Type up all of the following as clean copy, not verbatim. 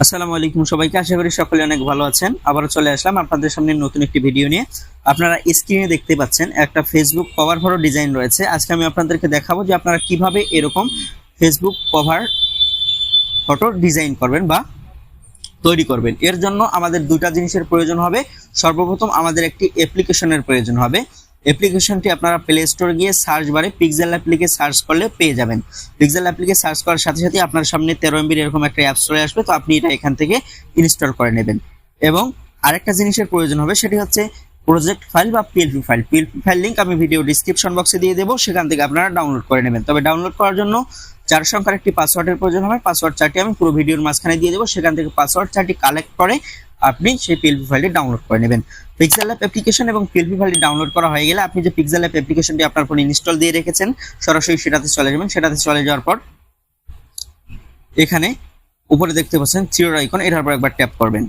আসসালামু আলাইকুম সবাইকে, আশা করি সকলে অনেক ভালো আছেন। আবারও চলে আসলাম আপনাদের সামনে নতুন একটি ভিডিও নিয়ে। আপনারা স্ক্রিনে দেখতে পাচ্ছেন একটা ফেসবুক কভার ফটো ডিজাইন রয়েছে। আজকে আমি আপনাদেরকে দেখাবো যে আপনারা কিভাবে এরকম ফেসবুক কভার ফটো ডিজাইন করবেন বা তৈরি করবেন। এর জন্য আমাদের দুটা জিনিসের প্রয়োজন হবে। সর্বপ্রথম আমাদের একটি অ্যাপ্লিকেশনের প্রয়োজন হবে। অ্যাপ্লিকেশনটি আপনারা প্লে স্টোরে গিয়ে সার্চ বারে পিক্সেল অ্যাপ লিখে সার্চ করলে পেয়ে যাবেন। পিক্সেল অ্যাপ লিখে সার্চ করার সাথে সাথে আপনার সামনে 13 এমবির এরকম একটা অ্যাপস চলে আসবে। তো আপনি এটা এখান থেকে ইনস্টল করে নেবেন। এবং আরেকটা জিনিসের প্রয়োজন হবে, সেটি হচ্ছে প্রজেক্ট ফাইল বা PLP file. PLP file link আমি ভিডিও ডিসক্রিপশন বক্সে দিয়ে দেবো, সেখান থেকে আপনারা ডাউনলোড করে নেবেন। তবে ডাউনলোড করার জন্য 4 সংখ্যার একটি পাসওয়ার্ডের প্রয়োজন হবে। পাসওয়ার্ড চারটি আমি পুরো ভিডিওর মাঝখানে দিয়ে দেবো, সেখান থেকে পাসওয়ার্ড চারটি কালেক্ট করে আপনি সেই পিএলপি ফাইলটি ডাউনলোড করে নেবেন। পিক্সেল অ্যাপ অ্যাপ্লিকেশন এবং পিএলপি ফাইলটি ডাউনলোড করা হয়ে গেলে আপনি যে পিক্সেল অ্যাপ অ্যাপ্লিকেশনটি আপনার ফোনে ইনস্টল দিয়ে রেখেছেন, সরাসরি সেটাতে চলে যাবেন। সেটাতে চলে যাওয়ার পর এখানে উপরে দেখতে পাচ্ছেন থ্রির আইকন, এটার উপর একবার ট্যাপ করবেন।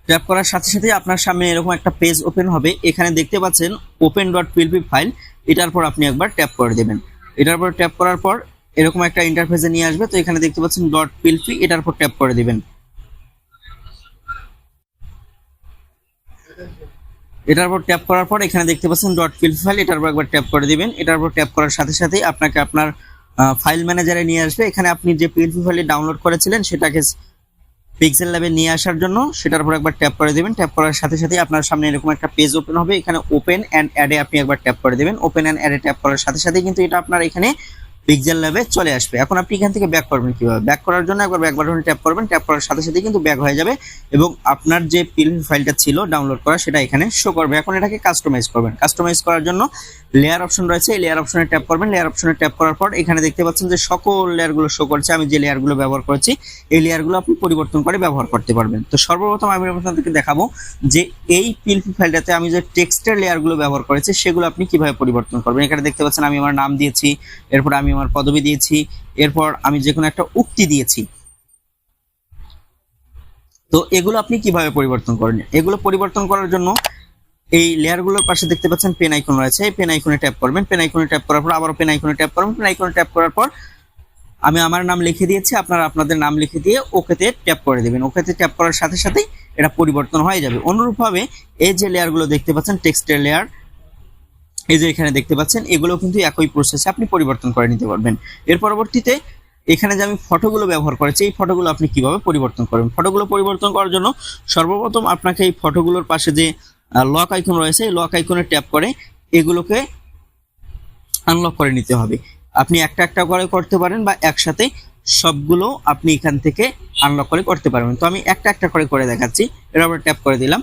ট্যাপ করার সাথে সাথে আপনার সামনে এরকম একটা পেজ ওপেন হবে। এখানে দেখতে পাচ্ছেন open.plt ফাইল, এটার পর আপনি একবার ট্যাপ করে দেবেন। এটার পর ট্যাপ করার পর এরকম একটা ইন্টারফেসে নিয়ে আসবে। তো এখানে দেখতে পাচ্ছেন .plt, এটার পর ট্যাপ করে দিবেন। এটার পর ট্যাপ করার পর এখানে দেখতে পাচ্ছেন .plt ফাইল, এটার পর একবার ট্যাপ করে দিবেন। এটার পর ট্যাপ করার সাথে সাথে আপনাকে আপনার ফাইল ম্যানেজারে নিয়ে আসবে। এখানে আপনি যে পিএলপি ফাইলটি ডাউনলোড করেছিলেন সেটাকে পিক্সেল ল্যাবে নিয়ে আসার জন্য সেটার উপর একবার ট্যাপ করে দিবেন। ট্যাপ করার সাথে সাথে আপনার সামনে এরকম একটা পেজ ওপেন হবে। এখানে ওপেন অ্যান্ড অ্যাডে আপনি একবার ট্যাপ করে দিবেন। ওপেন অ্যান্ড অ্যাডে ট্যাপ করার সাথে সাথে কিন্তু এটা আপনার এখানে পিক্সেল ল্যাবে চলে আসবে। এখন আপনি এখান থেকে ব্যাক করবেন কিভাবে? ব্যাক করার জন্য একবার ব্যাক বাটনে ট্যাপ করবেন। ট্যাপ করার সাথে সাথে কিন্তু ব্যাক হয়ে যাবে এবং আপনার যে পিএলপি ফাইলটা ছিল ডাউনলোড করা সেটা এখানে শো করবে। এখন এটাকে কাস্টমাইজ করবেন। কাস্টমাইজ করার জন্য লেয়ার অপশন রয়েছে, এই লেয়ার অপশনে ট্যাপ করবেন। লেয়ার অপশনে ট্যাপ করার পর এখানে দেখতে পাচ্ছেন যে সকল লেয়ারগুলো শো করছে। আমি যে লেয়ারগুলো ব্যবহার করেছি এই লেয়ারগুলো আপনি পরিবর্তন করে ব্যবহার করতে পারবেন। তো সর্বপ্রথম আমি আপনাদেরকে দেখাবো যে এই পিএলপি ফাইলটাতে আমি যে টেক্সটের লেয়ারগুলো ব্যবহার করেছি সেগুলো আপনি কিভাবে পরিবর্তন করবেন। এখানে দেখতে পাচ্ছেন আমি আমার নাম দিয়েছি, এরপর আমি আমার পদবি দিয়েছি, এরপর আমি যে কোনো একটা উক্তি দিয়েছি। তো এগুলো আপনি কিভাবে পরিবর্তন করেন? এগুলো পরিবর্তন করার জন্য এই লেয়ারগুলোর পাশে দেখতে পাচ্ছেন পেন আইকন রয়েছে, এই পেন আইকনে ট্যাপ করবেন। পেন আইকনে ট্যাপ করার পর আবারও পেন আইকনে ট্যাপ করবেন। পেন আইকনে ট্যাপ করার পর আমি আমার নাম লিখে দিয়েছি, আপনারা আপনাদের নাম লিখে দিয়ে ওকেতে ট্যাপ করে দেবেন। ওকেতে ট্যাপ করার সাথে সাথেই এটা পরিবর্তন হয়ে যাবে। অনুরূপভাবে এই যে লেয়ারগুলো দেখতে পাচ্ছেন টেক্সটের লেয়ার, এই যে এখানে দেখতে পাচ্ছেন, এগুলো কিন্তু একই প্রসেসে আপনি পরিবর্তন করে নিতে পারবেন। এর পরবর্তীতে এখানে যে আমি ফটোগুলো ব্যবহার করেছি এই ফটোগুলো আপনি কিভাবে পরিবর্তন করবেন? ফটোগুলো পরিবর্তন করার জন্য সর্বপ্রথম আপনাকে এই ফটোগুলোর পাশে যে লক আইকন রয়েছে এই লক আইকনে ট্যাপ করে এগুলোকে আনলক করে নিতে হবে। আপনি একটা একটা করে করতে পারেন বা একসাথে সবগুলো আপনি এখান থেকে আনলক করে করতে পারবেন। তো আমি একটা একটা করে দেখাচ্ছি। এর উপর ট্যাপ করে দিলাম।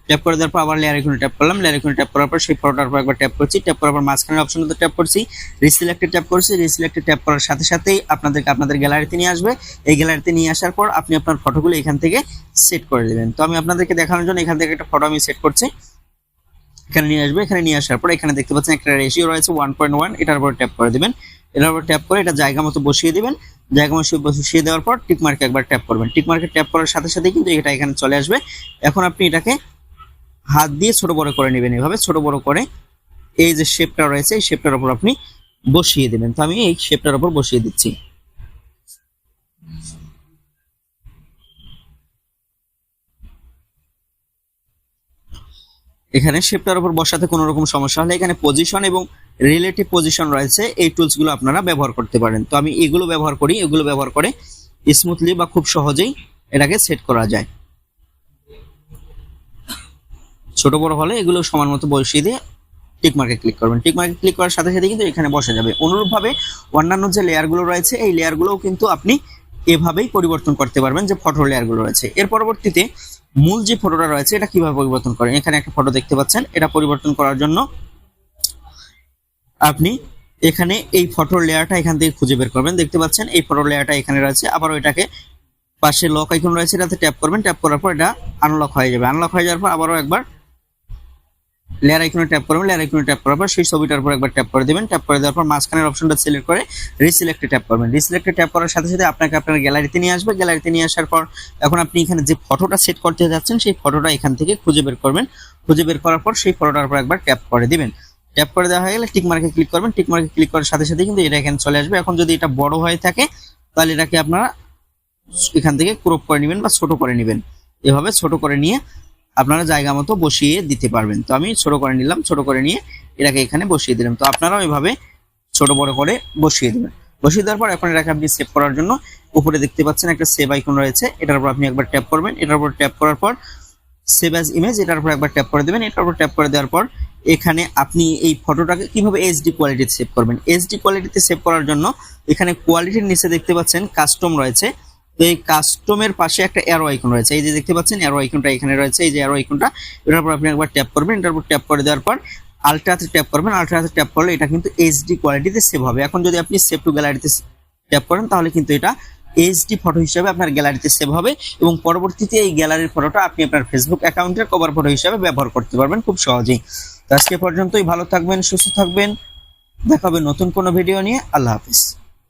ট্যাপ করে দেওয়ার পর আবার লেয়ার আইকনে ট্যাপ করলাম। লেয়ার আইকনে ট্যাপ করার পর সেই ফটোটার উপর একবার ট্যাপ করছি। ট্যাপ করার পর মাঝখানের অপশনটাতে ট্যাপ করছি, রিসিলেক্টে ট্যাপ করছি। রিসিলেক্টে ট্যাপ করার সাথে সাথেই আপনাদেরকে আপনাদের গ্যালারিতে নিয়ে আসবে। এই গ্যালারিতে নিয়ে আসার পর আপনি আপনার ফটোগুলো এখান থেকে সেট করে দেবেন। তো আমি আপনাদেরকে দেখানোর জন্য এখান থেকে একটা ফটো আমি সেট করছি। এখানে নিয়ে আসবে। এখানে নিয়ে আসার পর এখানে দেখতে পাচ্ছেন একটা রেশিও রয়েছে 1.1, এটার উপর ট্যাপ করে দেবেন। এটার উপর ট্যাপ করে এটা জায়গা মতো বসিয়ে দিবেন। জায়গা মতো বসিয়ে দেওয়ার পর টিক মার্কে একবার ট্যাপ করবেন। টিক মার্কে ট্যাপ করার সাথে সাথে কিন্তু এটা এখানে চলে আসবে। এখন আপনি এটাকে হাত দিয়ে ছোট বড় করে নেবেন। এভাবে ছোট বড় করে এই যে শেপটা রয়েছে এই শেপটার উপর আপনি বসিয়ে দেবেন। তো আমি এই শেপটার উপর বসিয়ে দিচ্ছি। এখানে শেপটার উপর বসাতে কোনো রকম সমস্যা হলে এখানে পজিশন এবং রিলেটিভ পজিশন রয়েছে, এই টুলসগুলো আপনারা ব্যবহার করতে পারেন। তো আমি এগুলো ব্যবহার করি। এগুলো ব্যবহার করে স্মুথলি বা খুব সহজেই এটাকে সেট করা যায়। ছোট বড় হলে এগুলো সমান মতো বসিয়ে দিয়ে টিক মার্কে ক্লিক করবেন। টিক মার্কে ক্লিক করার সাথে সাথে কিন্তু এখানে বসে যাবে। অনুরূপভাবে অন্যান্য যে লেয়ারগুলো রয়েছে এই লেয়ারগুলোও কিন্তু আপনি এভাবেই পরিবর্তন করতে পারবেন যে ফটো লেয়ারগুলো রয়েছে। এর পরবর্তীতে মূল যে ফটোটা রয়েছে এটা কিভাবে পরিবর্তন করেন? এখানে একটা ফটো দেখতে পাচ্ছেন। এটা পরিবর্তন করার জন্য আপনি এখানে এই ফটোর লেয়ারটা এখান থেকে খুঁজে বের করবেন। দেখতে পাচ্ছেন এই ফটোর লেয়ারটা এখানে রয়েছে। আবার ওইটাকে পাশে লক আইকন রয়েছে, এটাতে ট্যাপ করবেন। ট্যাপ করার পর এটা আনলক হয়ে যাবে। আনলক হয়ে যাওয়ার পর আবারও একবার লেয়ার আইকনে ট্যাপ করবেন। লেয়ার আইকনে ট্যাপ করার পর সেই ছবিটার উপর একবার ট্যাপ করে দিবেন। ট্যাপ করে দেওয়ার পর মাঝখানের অপশনটা সিলেক্ট করে রিসিলেক্টে ট্যাপ করবেন। রিসিলেক্টে ট্যাপ করার সাথে সাথে আপনাকে আপনার গ্যালারিতে নিয়ে আসবে। গ্যালারিতে নিয়ে আসার পর এখন আপনি এখানে যে ফটোটা সেট করতে যাচ্ছেন সেই ফটোটা এখান থেকে খুঁজে বের করবেন। খুঁজে বের করার পর সেই ফটোটার উপর একবার ট্যাপ করে দিবেন। ট্যাপ করে দেওয়া হয়ে গেলে টিক মার্কে ক্লিক করবেন। টিক মার্কে ক্লিক করার সাথে সাথে কিন্তু এটা এখানে চলে আসবে। এখন যদি এটা বড় হয়ে থাকে তাহলে এটাকে আপনারা এখান থেকে ক্রপ করে নেবেন বা ছোট করে নেবেন। এভাবে ছোট করে নিয়ে আপনারা জায়গা মতো বসিয়ে দিতে পারবেন। তো আমি ছোট করে নিলাম, ছোট করে নিয়ে এটাকে এখানে বসিয়ে দিলাম। তো আপনারাও এভাবে ছোট বড় করে বসিয়ে দেবেন। বসিয়ে দেওয়ার পর এখন এটাকে আপনি সেভ করার জন্য উপরে দেখতে পাচ্ছেন একটা সেভ আইকন রয়েছে, এটার উপর আপনি একবার ট্যাপ করবেন। এটার উপর ট্যাপ করার পর সেভ অ্যাজ ইমেজ, এটার উপর একবার ট্যাপ করে দেবেন। এটার উপর ট্যাপ করে দেওয়ার পর এখানে আপনি এই ফটোটাকে কিভাবে এইচডি কোয়ালিটিতে সেভ করবেন। এইচডি কোয়ালিটিতে সেভ করার জন্য এখানে কোয়ালিটির নিচে দেখতে পাচ্ছেন কাস্টম রয়েছে। তো এই কাস্টমের পাশে একটা অ্যারো আইকন রয়েছে, এই যে দেখতে পাচ্ছেন অ্যারো আইকনটা এখানে রয়েছে, এই যে অ্যারো আইকনটা, এটার উপর আপনি একবার ট্যাপ করবেন। এটার উপর ট্যাপ করে দেওয়ার পর আলট্রাতে ট্যাপ করবেন। আলট্রাতে ট্যাপ করলে এটা কিন্তু এইচডি কোয়ালিটিতে সেভ হবে। এখন যদি আপনি সেভ টু গ্যালারিতে ট্যাপ করেন তাহলে কিন্তু এটা এইচডি ফটো হিসেবে আপনার গ্যালারিতে সেভ হবে এবং পরবর্তীতে এই গ্যালারির ফটোটা আপনি আপনার ফেসবুক অ্যাকাউন্টের কভার ফটো হিসেবে ব্যবহার করতে পারবেন খুব সহজেই। তো আজকে পর্যন্তই, ভালো থাকবেন, সুস্থ থাকবেন, দেখা হবে নতুন কোনো ভিডিও নিয়ে। আল্লাহ হাফিজ।